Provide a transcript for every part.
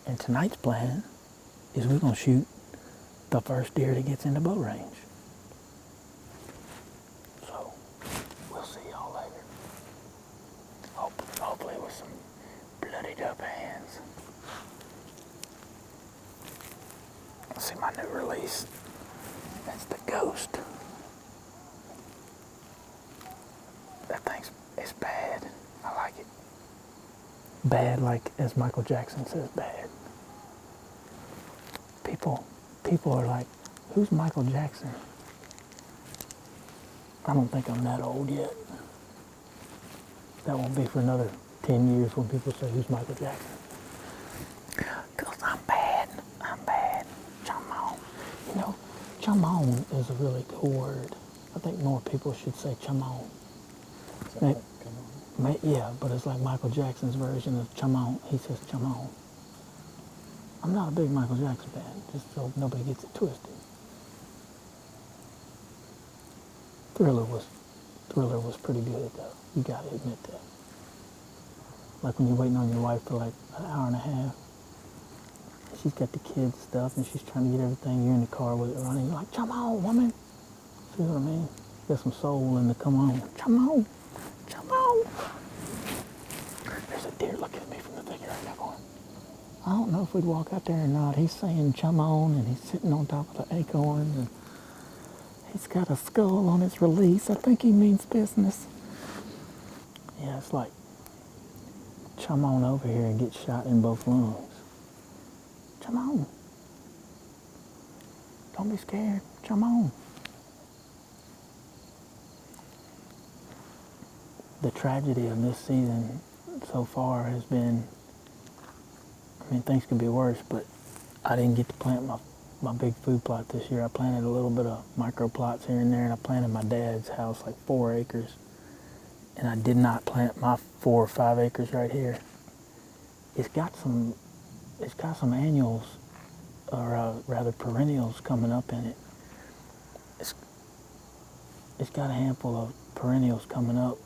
And tonight's plan is we're gonna shoot the first deer that gets in the bow range. So we'll see y'all later. Hopefully with some bloodied up hands. Let's see my new release. That's the Ghost. That thing's it's bad. I like it. Bad, like as Michael Jackson says, bad. People are like, who's Michael Jackson? I don't think I'm that old yet. That won't be for another 10 years when people say, who's Michael Jackson? Because I'm bad. Shamone. You know, Shamone is a really cool word. I think more people should say Shamone. Yeah, but it's like Michael Jackson's version of Shamone. He says Shamone. I'm not a big Michael Jackson fan, just so nobody gets it twisted. Thriller was pretty good though. You gotta admit that. Like when you're waiting on your wife for like an hour and a half. She's got the kids stuff and she's trying to get everything. You're in the car with it running. You're like, come on, woman. See what I mean? Got some soul in the come on. Come on. Come on. There's a deer looking at me from the thicket right now going, I don't know if we'd walk out there or not. He's saying chum on and he's sitting on top of the acorn and he's got a skull on his release. I think he means business. Yeah, it's like chum on over here and get shot in both lungs. Chum on. Don't be scared. Chum on. The tragedy of this season so far has been, I mean, things could be worse, but I didn't get to plant my big food plot this year. I planted a little bit of micro plots here and there, and I planted my dad's house like 4 acres. And I did not plant my 4 or 5 acres right here. It's got some annuals, or rather perennials coming up in it. It's got a handful of perennials coming up,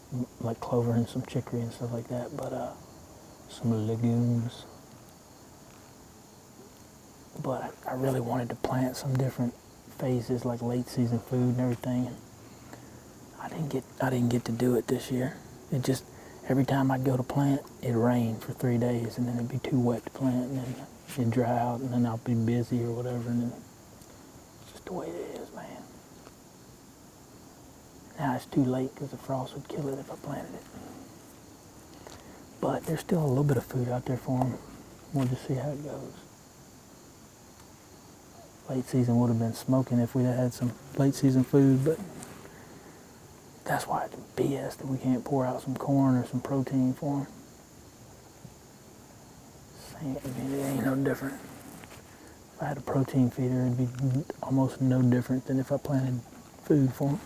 like clover and some chicory and stuff like that, but some legumes. But I really wanted to plant some different phases, like late season food and everything. I didn't get to do it this year. It just, every time I'd go to plant, it'd rain for 3 days, and then it'd be too wet to plant, and then it'd dry out, and then I'll be busy or whatever, and then it's just the way it is, man. Now it's too late because the frost would kill it if I planted it. But there's still a little bit of food out there for them. We'll just see how it goes. Late season would have been smoking if we'd have had some late season food, but that's why it's BS that we can't pour out some corn or some protein for them. I mean, it ain't no different. If I had a protein feeder, it'd be almost no different than if I planted food for them.